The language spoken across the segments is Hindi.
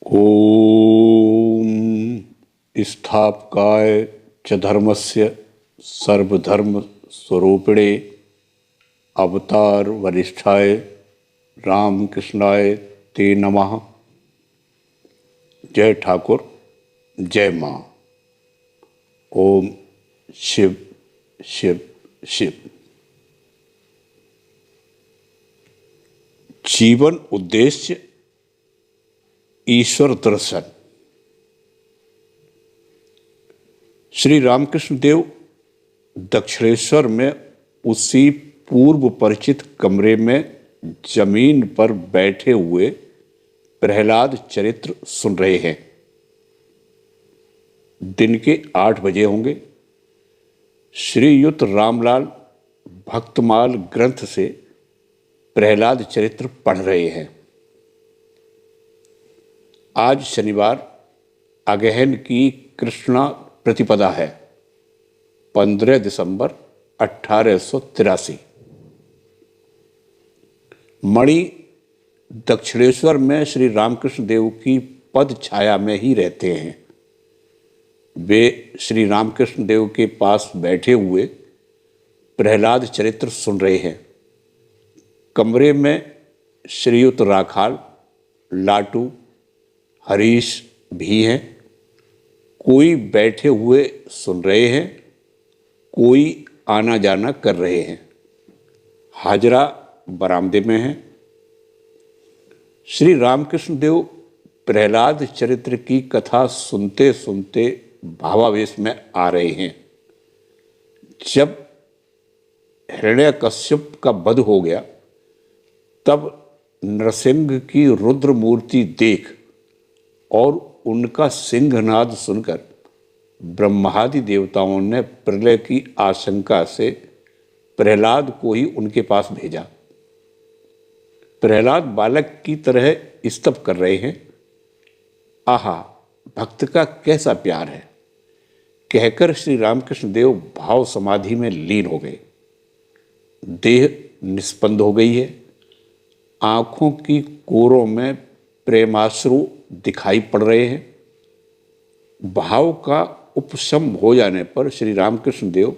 ओम स्थापकाय च धर्मस्य सर्वधर्म स्वरूपिणे अवतार वरिष्ठाय रामकृष्णाय ते नमः। जय ठाकुर, जय माँ। ओम शिव शिव शिव। जीवन उद्देश्य ईश्वर दर्शन। श्री रामकृष्ण देव दक्षिणेश्वर में उसी पूर्व परिचित कमरे में जमीन पर बैठे हुए प्रहलाद चरित्र सुन रहे हैं। दिन के 8 बजे होंगे। श्रीयुत रामलाल भक्तमाल ग्रंथ से प्रहलाद चरित्र पढ़ रहे हैं। आज शनिवार अगहन की कृष्णा प्रतिपदा है, 15 दिसंबर 1883। मणि दक्षिणेश्वर में श्री रामकृष्ण देव की पद छाया में ही रहते हैं। वे श्री रामकृष्ण देव के पास बैठे हुए प्रहलाद चरित्र सुन रहे हैं। कमरे में श्रीयुत राखाल, लाटू, हरीश भी हैं। कोई बैठे हुए सुन रहे हैं, कोई आना जाना कर रहे हैं। हाजरा बरामदे में है। श्री रामकृष्ण देव प्रहलाद चरित्र की कथा सुनते सुनते भावावेश में आ रहे हैं। जब हिरण्यकश्यप का वध हो गया, तब नरसिंह की रुद्र मूर्ति देख और उनका सिंहनाद सुनकर ब्रह्मादि देवताओं ने प्रलय की आशंका से प्रहलाद को ही उनके पास भेजा। प्रहलाद बालक की तरह स्तव कर रहे हैं। आहा, भक्त का कैसा प्यार है, कहकर श्री रामकृष्ण देव भाव समाधि में लीन हो गए। देह निस्पंद हो गई है। आंखों की कोरों में प्रेमाश्रु दिखाई पड़ रहे हैं। भाव का उपशम हो जाने पर श्री रामकृष्ण देव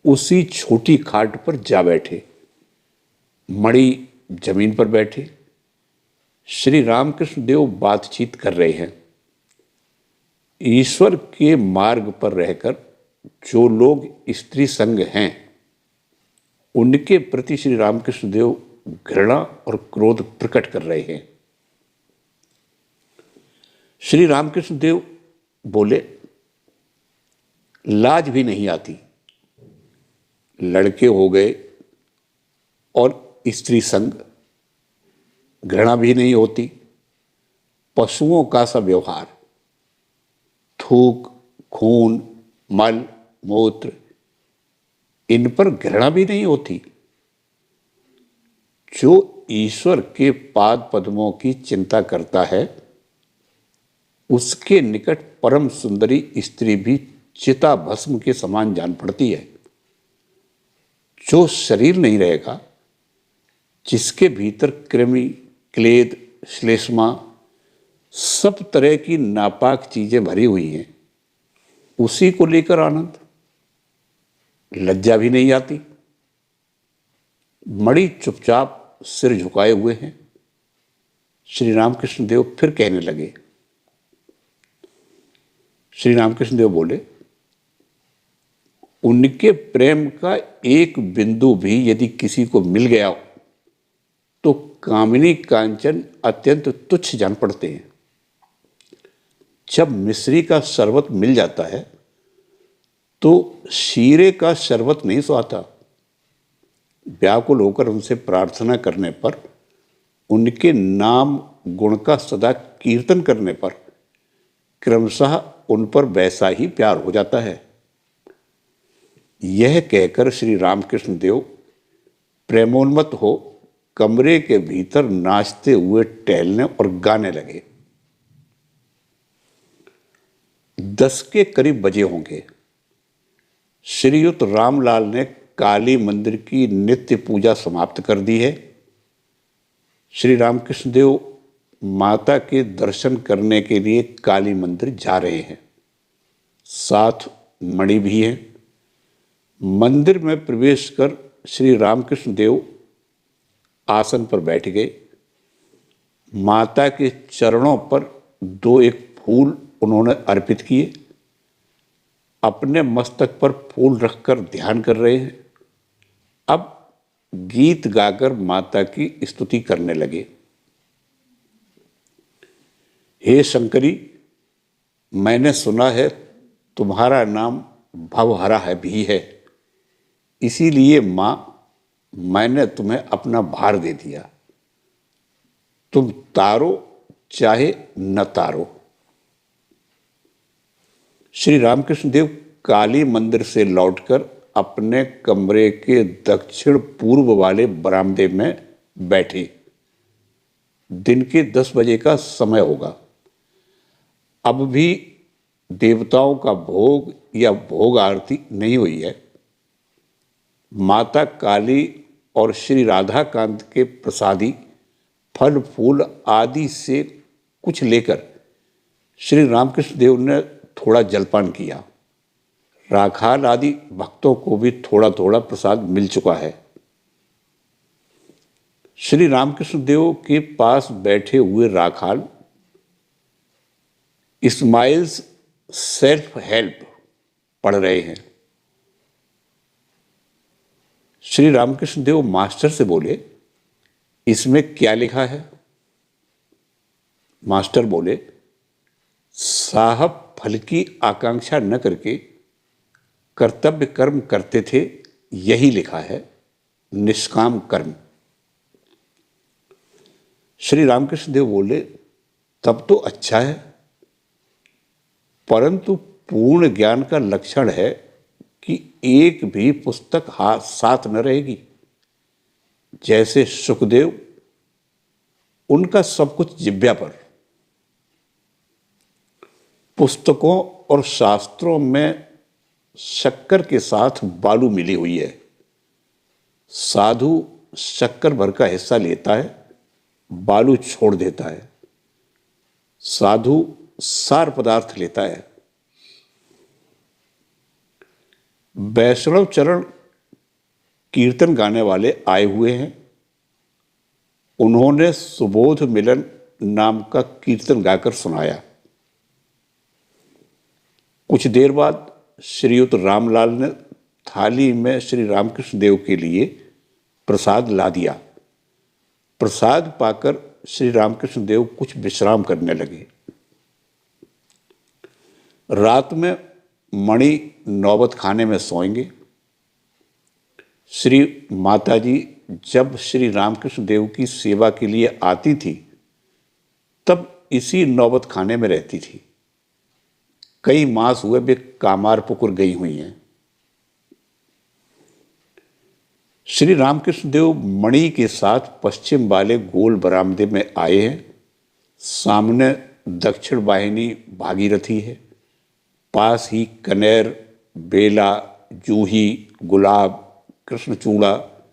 उसी छोटी खाट पर जा बैठे। मणि जमीन पर बैठे। श्री रामकृष्ण देव बातचीत कर रहे हैं। ईश्वर के मार्ग पर रहकर जो लोग स्त्री संग हैं, उनके प्रति श्री रामकृष्ण देव घृणा और क्रोध प्रकट कर रहे हैं। श्री रामकृष्ण देव बोले, लाज भी नहीं आती। लड़के हो गए और स्त्री संग, घृणा भी नहीं होती। पशुओं का सा व्यवहार, थूक, खून, मल, मूत्र, इन पर घृणा भी नहीं होती। जो ईश्वर के पाद पद्मों की चिंता करता है, उसके निकट परम सुंदरी स्त्री भी चिता भस्म के समान जान पड़ती है। जो शरीर नहीं रहेगा, जिसके भीतर कृमि, क्लेद, श्लेष्मा, सब तरह की नापाक चीजें भरी हुई हैं, उसी को लेकर आनंद, लज्जा भी नहीं आती। मणि चुपचाप सिर झुकाए हुए हैं। श्री रामकृष्ण देव फिर कहने लगे। श्री रामकृष्ण देव बोले, उनके प्रेम का एक बिंदु भी यदि किसी को मिल गया हो, तो कामिनी कांचन अत्यंत तुच्छ जान पड़ते हैं। जब मिश्री का शरबत मिल जाता है, तो शीरे का शरबत नहीं सुहाता। व्याकुल होकर उनसे प्रार्थना करने पर, उनके नाम गुण का सदा कीर्तन करने पर क्रमशः उन पर वैसा ही प्यार हो जाता है। यह कहकर श्री रामकृष्ण देव प्रेमोन्मत्त हो कमरे के भीतर नाचते हुए टहलने और गाने लगे। 10 के करीब बजे होंगे। श्रीयुत रामलाल ने काली मंदिर की नित्य पूजा समाप्त कर दी है। श्री रामकृष्ण देव माता के दर्शन करने के लिए काली मंदिर जा रहे हैं। साथ मणि भी है। मंदिर में प्रवेश कर श्री रामकृष्ण देव आसन पर बैठ गए। माता के चरणों पर 2-1 फूल उन्होंने अर्पित किए। अपने मस्तक पर फूल रखकर ध्यान कर रहे हैं। अब गीत गाकर माता की स्तुति करने लगे। हे शंकरी, मैंने सुना है तुम्हारा नाम भवहरा है भी है, इसीलिए माँ मैंने तुम्हें अपना भार दे दिया। तुम तारो चाहे न तारो। श्री रामकृष्ण देव काली मंदिर से लौटकर अपने कमरे के दक्षिण पूर्व वाले बरामदे में बैठे। दिन के 10 बजे का समय होगा। अब भी देवताओं का भोग या भोग आरती नहीं हुई है। माता काली और श्री राधाकांत के प्रसादी फल फूल आदि से कुछ लेकर श्री रामकृष्ण देव ने थोड़ा जलपान किया। राखाल आदि भक्तों को भी थोड़ा थोड़ा प्रसाद मिल चुका है। श्री रामकृष्ण देव के पास बैठे हुए राखाल इस्माइल्स सेल्फ हेल्प पढ़ रहे हैं। श्री रामकृष्ण देव मास्टर से बोले, इसमें क्या लिखा है? मास्टर बोले, साहब फल की आकांक्षा न करके कर्तव्य कर्म करते थे, यही लिखा है, निष्काम कर्म। श्री रामकृष्ण देव बोले, तब तो अच्छा है, परंतु पूर्ण ज्ञान का लक्षण है कि एक भी पुस्तक हाथ साथ न रहेगी। जैसे सुखदेव, उनका सब कुछ जिह्वा पर। पुस्तकों और शास्त्रों में शक्कर के साथ बालू मिली हुई है। साधु शक्कर भर का हिस्सा लेता है, बालू छोड़ देता है। साधु सार पदार्थ लेता है। वैष्णव चरण कीर्तन गाने वाले आए हुए हैं। उन्होंने सुबोध मिलन नाम का कीर्तन गाकर सुनाया। कुछ देर बाद श्रीयुत रामलाल ने थाली में श्री रामकृष्ण देव के लिए प्रसाद ला दिया। प्रसाद पाकर श्री रामकृष्ण देव कुछ विश्राम करने लगे। रात में मणि नौबत खाने में सोएंगे। श्री माताजी जब श्री रामकृष्ण देव की सेवा के लिए आती थी, तब इसी नौबत खाने में रहती थी। कई मास हुए वे कामारपुकुर गई हुई हैं। श्री रामकृष्ण देव मणि के साथ पश्चिम वाले गोल बरामदे में आए हैं। सामने दक्षिण वाहिनी भागीरथी है। पास ही कनेर, बेला, जूही, गुलाब, कृष्णचूड़ा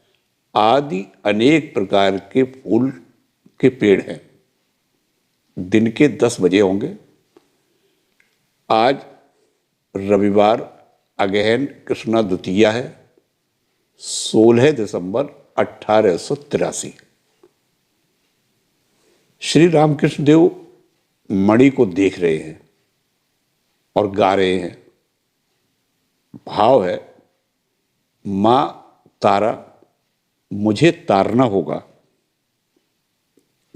आदि अनेक प्रकार के फूल के पेड़ हैं। दिन के 10 बजे होंगे। आज रविवार अगहन कृष्णा द्वितीया है, 16 दिसंबर 1883। श्री रामकृष्ण देव मणि को देख रहे हैं और गा रहे हैं। भाव है, मां तारा, मुझे तारना होगा।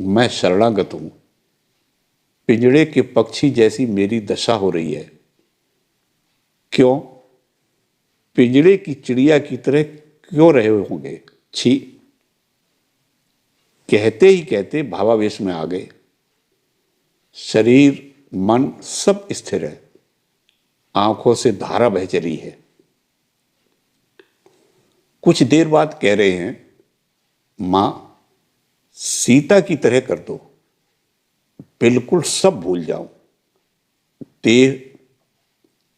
मैं शरणागत हूं। पिंजड़े के पक्षी जैसी मेरी दशा हो रही है। क्यों? पिंजड़े की चिड़िया की तरह क्यों रहे होंगे? छी! कहते ही कहते भावावेश में आ गए। शरीर मन सब स्थिर है। आंखों से धारा बह चली है। कुछ देर बाद कह रहे हैं, मां सीता की तरह कर दो, बिल्कुल सब भूल जाऊं। देह,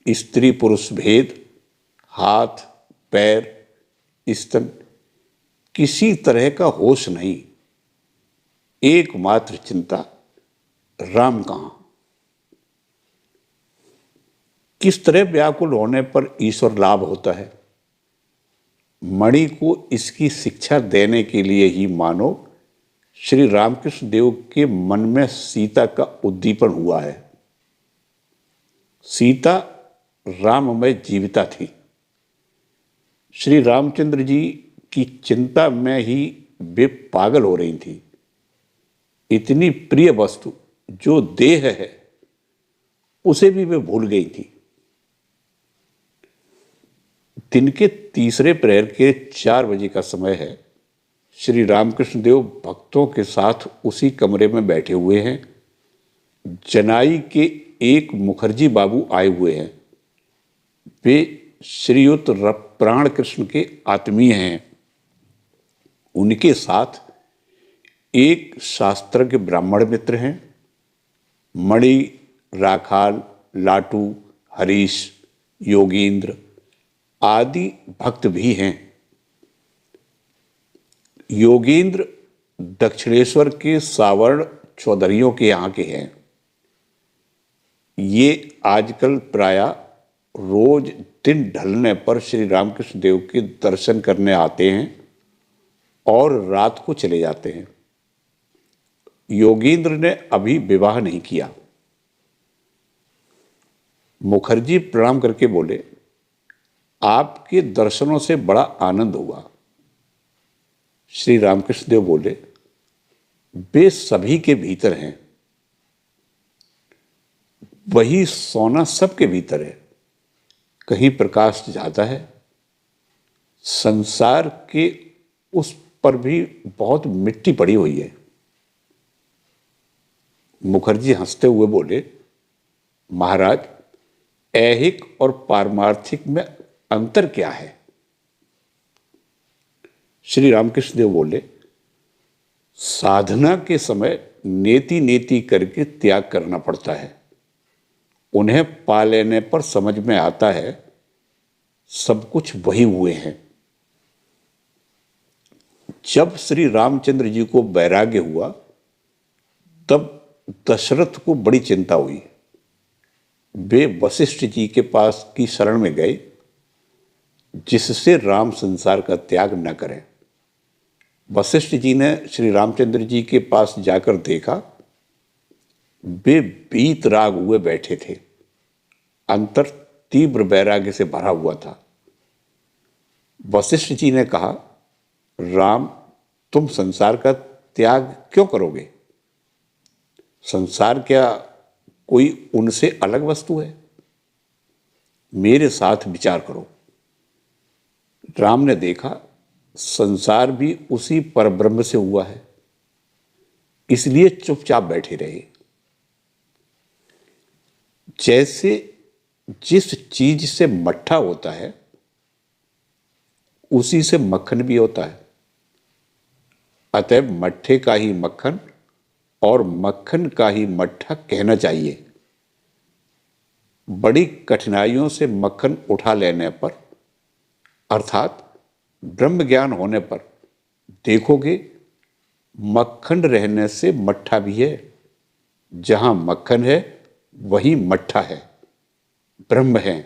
स्त्री पुरुष भेद, हाथ पैर, स्तन, किसी तरह का होश नहीं। एकमात्र चिंता राम कहाँ? किस तरह व्याकुल होने पर ईश्वर लाभ होता है? मणि को इसकी शिक्षा देने के लिए ही मानो श्री रामकृष्ण देव के मन में सीता का उद्दीपन हुआ है। सीता राममय जीविता थी। श्री रामचंद्र जी की चिंता में ही वे पागल हो रही थी। इतनी प्रिय वस्तु जो देह है उसे भी वे भूल गई थी। दिन के तीसरे प्रहर के 4 बजे का समय है। श्री रामकृष्ण देव भक्तों के साथ उसी कमरे में बैठे हुए हैं। जनाई के एक मुखर्जी बाबू आए हुए हैं। वे श्रीयुत प्राण कृष्ण के आत्मीय हैं। उनके साथ एक शास्त्रज्ञ ब्राह्मण मित्र हैं। मणि, राखाल, लाटू, हरीश, योगेंद्र आदि भक्त भी हैं। योगेंद्र दक्षिणेश्वर के सावर्ण चौधरियों के यहाँ के हैं। ये आजकल प्राय रोज दिन ढलने पर श्री रामकृष्ण देव के दर्शन करने आते हैं और रात को चले जाते हैं। योगेंद्र ने अभी विवाह नहीं किया। मुखर्जी प्रणाम करके बोले, आपके दर्शनों से बड़ा आनंद हुआ। श्री रामकृष्ण देव बोले, वे सभी के भीतर हैं। वही सोना सबके भीतर है, कहीं प्रकाश ज्यादा है। संसार के उस पर भी बहुत मिट्टी पड़ी हुई है। मुखर्जी हंसते हुए बोले, महाराज, ऐहिक और पारमार्थिक में अंतर क्या है? श्री रामकृष्ण देव बोले, साधना के समय नेति नेति करके त्याग करना पड़ता है। उन्हें पा लेने पर समझ में आता है सब कुछ वही हुए हैं। जब श्री रामचंद्र जी को वैराग्य हुआ तब दशरथ को बड़ी चिंता हुई। वे वशिष्ठ जी के पास की शरण में गए जिससे राम संसार का त्याग न करें। वशिष्ठ जी ने श्री रामचंद्र जी के पास जाकर देखा, वे वीतराग हुए बैठे थे। अंतर तीव्र वैराग्य से भरा हुआ था। वशिष्ठ जी ने कहा, राम, तुम संसार का त्याग क्यों करोगे? संसार क्या कोई उनसे अलग वस्तु है? मेरे साथ विचार करो। राम ने देखा, संसार भी उसी परब्रह्म से हुआ है, इसलिए चुपचाप बैठे रहे। जैसे जिस चीज से मट्ठा होता है उसी से मक्खन भी होता है। अतः मट्ठे का ही मक्खन और मक्खन का ही मट्ठा कहना चाहिए। बड़ी कठिनाइयों से मक्खन उठा लेने पर, अर्थात ब्रह्म ज्ञान होने पर देखोगे मक्खन रहने से मट्ठा भी है। जहां मक्खन है वही मट्ठा है, ब्रह्म है।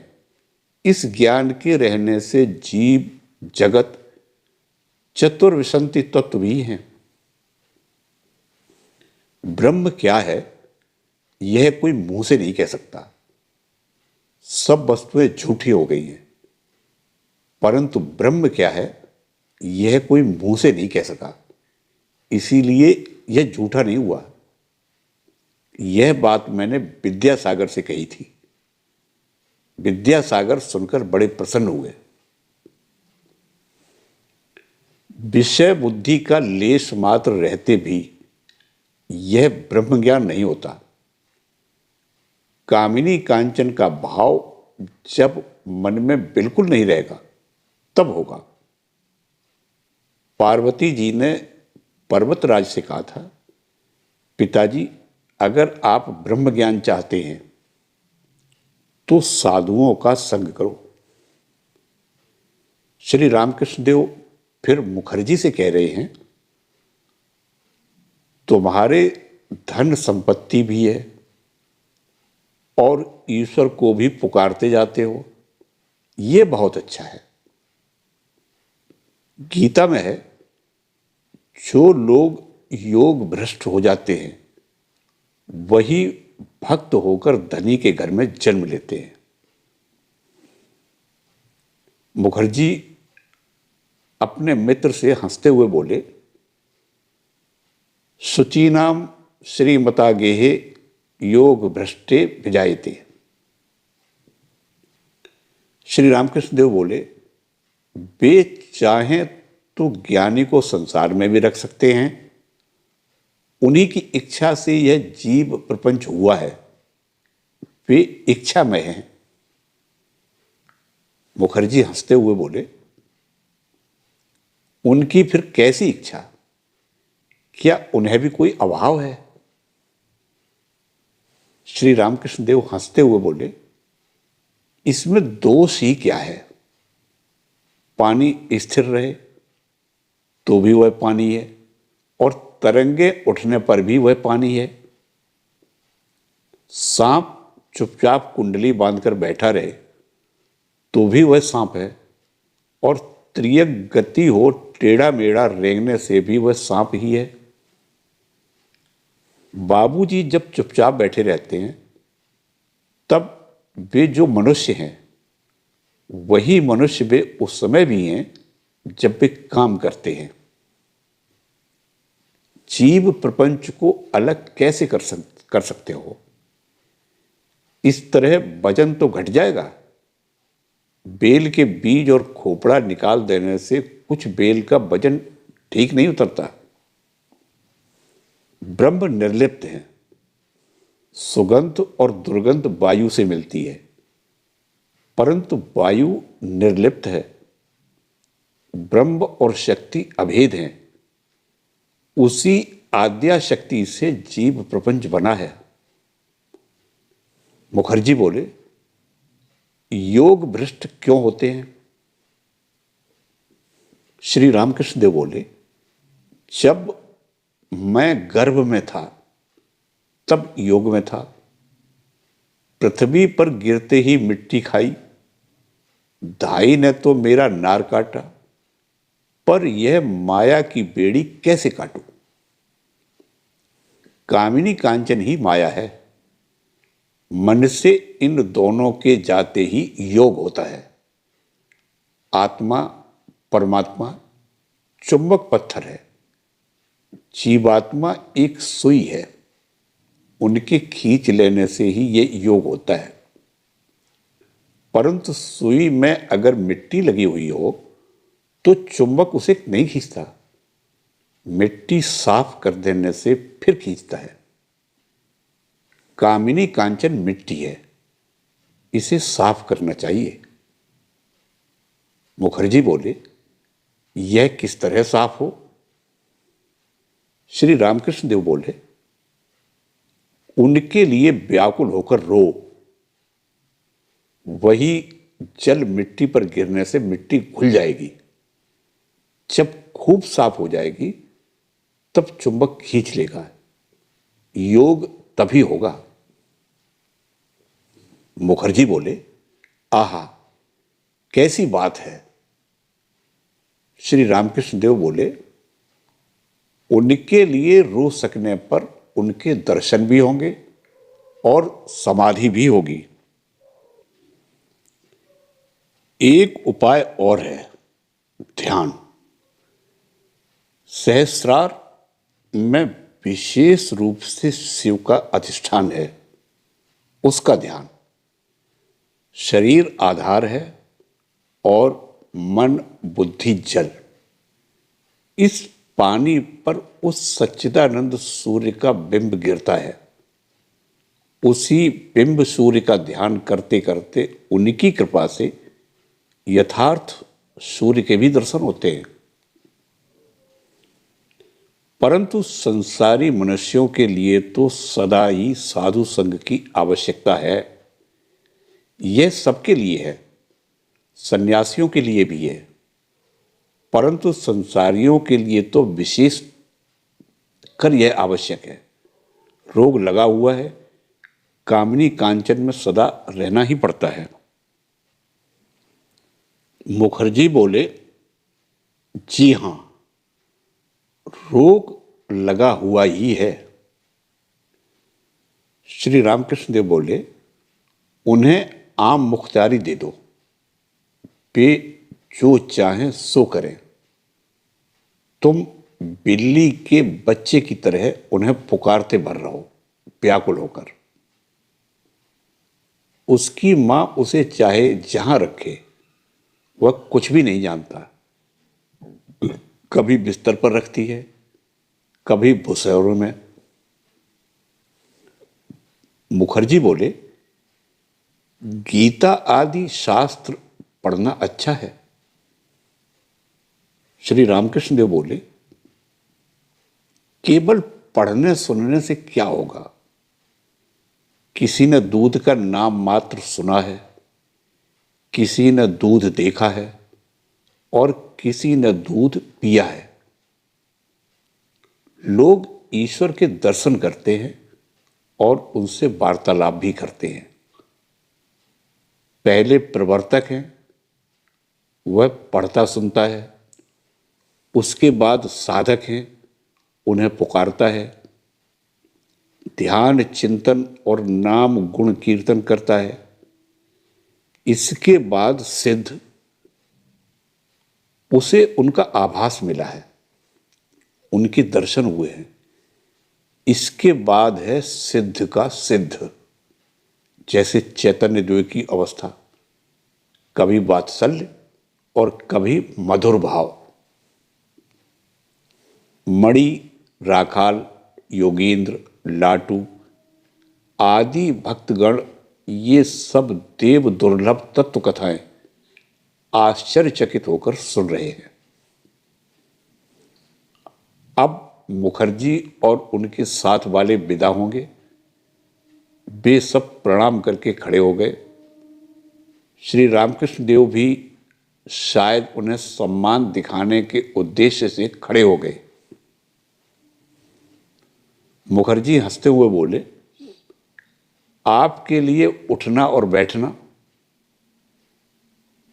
इस ज्ञान के रहने से जीव जगत चतुर्विंशति तत्व भी हैं। ब्रह्म क्या है यह कोई मुंह से नहीं कह सकता। सब वस्तुएं झूठी हो गई हैं, परंतु ब्रह्म क्या है यह कोई मुंह से नहीं कह सका, इसीलिए यह झूठा नहीं हुआ। यह बात मैंने विद्यासागर से कही थी। विद्यासागर सुनकर बड़े प्रसन्न हुए। विषय बुद्धि का लेश मात्र रहते भी यह ब्रह्म ज्ञान नहीं होता। कामिनी कांचन का भाव जब मन में बिल्कुल नहीं रहेगा तब होगा। पार्वती जी ने पर्वतराज से कहा था, पिताजी, अगर आप ब्रह्म ज्ञान चाहते हैं तो साधुओं का संग करो। श्री रामकृष्ण देव फिर मुखर्जी से कह रहे हैं, तुम्हारे धन संपत्ति भी है और ईश्वर को भी पुकारते जाते हो, ये बहुत अच्छा है। गीता में है, जो लोग योग भ्रष्ट हो जाते हैं वही भक्त होकर धनी के घर में जन्म लेते हैं। मुखर्जी अपने मित्र से हंसते हुए बोले, शुचीनाम श्रीमता गेहे योग भ्रष्टे विजायते। श्री रामकृष्ण देव बोले, वे चाहें तो ज्ञानी को संसार में भी रख सकते हैं, उन्हीं की इच्छा से यह जीव प्रपंच हुआ है, वे इच्छामय हैं। मुखर्जी हंसते हुए बोले, उनकी फिर कैसी इच्छा? क्या उन्हें भी कोई अभाव है? श्री रामकृष्ण देव हंसते हुए बोले, इसमें दोष ही क्या है? पानी स्थिर रहे तो भी वह पानी है और तरंगे उठने पर भी वह पानी है। सांप चुपचाप कुंडली बांधकर बैठा रहे तो भी वह सांप है और त्रियक गति हो टेढ़ा मेढ़ा रेंगने से भी वह सांप ही है। बाबूजी जब चुपचाप बैठे रहते हैं तब वे जो मनुष्य हैं वही मनुष्य वे उस समय भी हैं जब वे काम करते हैं। जीव प्रपंच को अलग कैसे कर सकते हो? इस तरह वजन तो घट जाएगा। बेल के बीज और खोपड़ा निकाल देने से कुछ बेल का वजन ठीक नहीं उतरता। ब्रह्म निर्लिप्त है, सुगंध और दुर्गंध वायु से मिलती है, परंतु वायु निर्लिप्त है। ब्रह्म और शक्ति अभेद हैं, उसी आद्या शक्ति से जीव प्रपंच बना है। मुखर्जी बोले, योग भ्रष्ट क्यों होते हैं? श्री रामकृष्ण देव बोले, जब मैं गर्भ में था तब योग में था। पृथ्वी पर गिरते ही मिट्टी खाई, धाई ने तो मेरा नार काटा, पर यह माया की बेड़ी कैसे काटूं? कामिनी कांचन ही माया है। मन से इन दोनों के जाते ही योग होता है। आत्मा परमात्मा चुंबक पत्थर है, जीवात्मा एक सुई है, उनके खींच लेने से ही ये योग होता है। परंतु सुई में अगर मिट्टी लगी हुई हो तो चुंबक उसे नहीं खींचता, मिट्टी साफ कर देने से फिर खींचता है। कामिनी कांचन मिट्टी है, इसे साफ करना चाहिए। मुखर्जी बोले, यह किस तरह साफ हो? श्री रामकृष्ण देव बोले, उनके लिए व्याकुल होकर रो। वही जल मिट्टी पर गिरने से मिट्टी घुल जाएगी। जब खूब साफ हो जाएगी तब चुंबक खींच लेगा, योग तभी होगा। मुखर्जी बोले, आहा, कैसी बात है। श्री रामकृष्ण देव बोले, उनके लिए रो सकने पर उनके दर्शन भी होंगे और समाधि भी होगी। एक उपाय और है, ध्यान। सहस्रार में विशेष रूप से शिव का अधिष्ठान है, उसका ध्यान। शरीर आधार है और मन बुद्धि जल। इस पानी पर उस सच्चिदानंद सूर्य का बिंब गिरता है। उसी बिंब सूर्य का ध्यान करते करते उनकी कृपा से यथार्थ सूर्य के भी दर्शन होते हैं। परंतु संसारी मनुष्यों के लिए तो सदा ही साधु संग की आवश्यकता है। यह सबके लिए है, सन्यासियों के लिए भी है, परंतु संसारियों के लिए तो विशेष कर यह आवश्यक है। रोग लगा हुआ है, कामिनी कांचन में सदा रहना ही पड़ता है। मुखर्जी बोले, जी हां, रोग लगा हुआ ही है। श्री रामकृष्ण देव बोले, उन्हें आम मुख्तारी दे दो, वे जो चाहें सो करें। तुम बिल्ली के बच्चे की तरह उन्हें पुकारते भर रहो, व्याकुल होकर। उसकी मां उसे चाहे जहां रखे, वह कुछ भी नहीं जानता। कभी बिस्तर पर रखती है, कभी भुसैरों में। मुखर्जी बोले, गीता आदि शास्त्र पढ़ना अच्छा है। श्री रामकृष्ण देव बोले, केवल पढ़ने सुनने से क्या होगा? किसी ने दूध का नाम मात्र सुना है, किसी ने दूध देखा है और किसी ने दूध पिया है। लोग ईश्वर के दर्शन करते हैं और उनसे वार्तालाप भी करते हैं। पहले प्रवर्तक हैं, वह पढ़ता सुनता है। उसके बाद साधक हैं, उन्हें पुकारता है। ध्यान चिंतन और नाम गुण कीर्तन करता है। इसके बाद सिद्ध, उसे उनका आभास मिला है, उनके दर्शन हुए हैं। इसके बाद है सिद्ध का सिद्ध, जैसे चैतन्य देव की अवस्था, कभी वात्सल्य और कभी मधुर भाव। मणि, राखाल, योगेंद्र, लाटू आदि भक्तगण ये सब देव दुर्लभ तत्व कथाएं आश्चर्यचकित होकर सुन रहे हैं। अब मुखर्जी और उनके साथ वाले विदा होंगे। वे सब प्रणाम करके खड़े हो गए। श्री रामकृष्ण देव भी शायद उन्हें सम्मान दिखाने के उद्देश्य से खड़े हो गए। मुखर्जी हंसते हुए बोले, आपके लिए उठना और बैठना।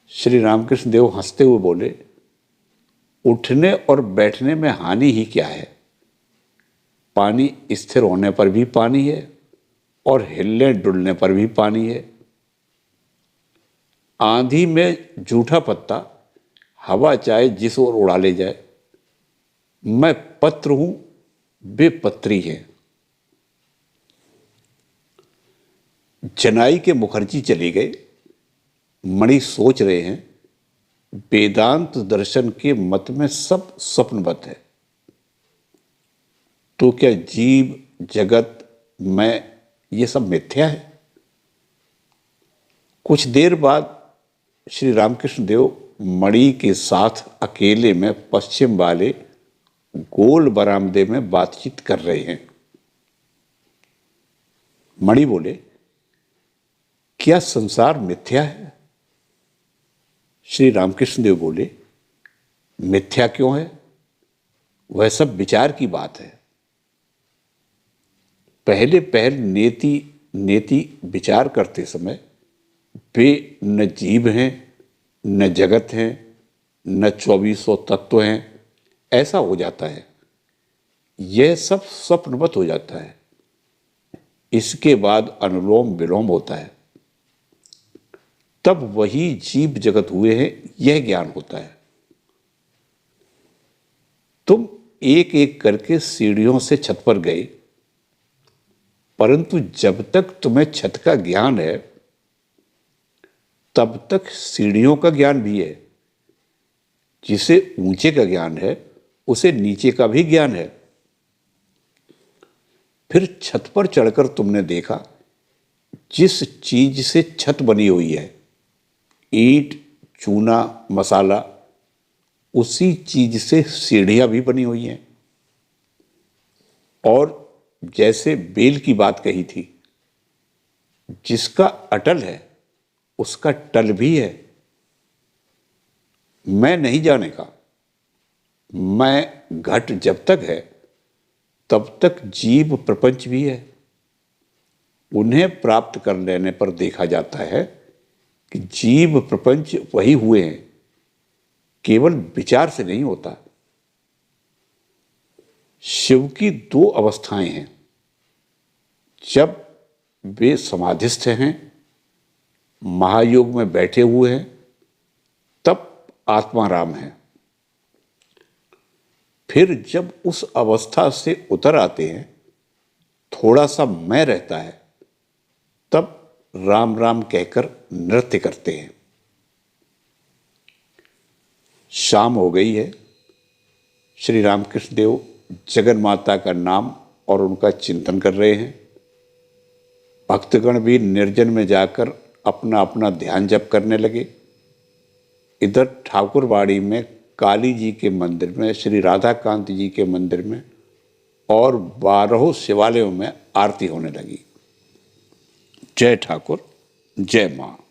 श्री रामकृष्ण देव हंसते हुए बोले, उठने और बैठने में हानि ही क्या है? पानी स्थिर होने पर भी पानी है और हिलने डुलने पर भी पानी है। आंधी में जूठा पत्ता हवा चाहे जिस ओर उड़ा ले जाए। मैं पत्र हूं, वे पत्री हैं। जनाई के मुखर्जी चले गए। मणि सोच रहे हैं, वेदांत दर्शन के मत में सब स्वप्नवत है। तो क्या जीव, जगत, मैं, ये सब मिथ्या है? कुछ देर बाद श्री रामकृष्ण देव मणि के साथ अकेले में पश्चिम वाले गोल बरामदे में बातचीत कर रहे हैं। मणि बोले, क्या संसार मिथ्या है? श्री रामकृष्ण देव बोले, मिथ्या क्यों है? वह सब विचार की बात है। पहले पहल नेति नेति विचार करते समय वे न जीव हैं, न जगत हैं, न 2400 तत्व हैं, ऐसा हो जाता है। यह सब स्वप्नवत हो जाता है। इसके बाद अनुलोम विलोम होता है, तब वही जीव जगत हुए हैं, यह ज्ञान होता है। तुम एक एक करके सीढ़ियों से छत पर गए, परंतु जब तक तुम्हें छत का ज्ञान है, तब तक सीढ़ियों का ज्ञान भी है। जिसे ऊंचे का ज्ञान है, उसे नीचे का भी ज्ञान है। फिर छत पर चढ़कर तुमने देखा, जिस चीज से छत बनी हुई है, ईंट, चूना, मसाला, उसी चीज से सीढ़ियां भी बनी हुई हैं। और जैसे बेल की बात कही थी, जिसका अटल है उसका टल भी है। मैं नहीं जाने का। मैं घट जब तक है, तब तक जीव प्रपंच भी है। उन्हें प्राप्त कर लेने पर देखा जाता है कि जीव प्रपंच वही हुए हैं, केवल विचार से नहीं होता। शिव की दो अवस्थाएं हैं, जब वे समाधिस्थ हैं, महायोग में बैठे हुए हैं, तब आत्माराम है। फिर जब उस अवस्था से उतर आते हैं, थोड़ा सा मैं रहता है, तब राम राम कहकर नृत्य करते हैं। शाम हो गई है। श्री रामकृष्ण देव जगन माता का नाम और उनका चिंतन कर रहे हैं। भक्तगण भी निर्जन में जाकर अपना अपना ध्यान जप करने लगे। इधर ठाकुरबाड़ी में काली जी के मंदिर में, श्री राधाकांत जी के मंदिर में और 12 शिवालयों में आरती होने लगी। जय ठाकुर, जय माँ।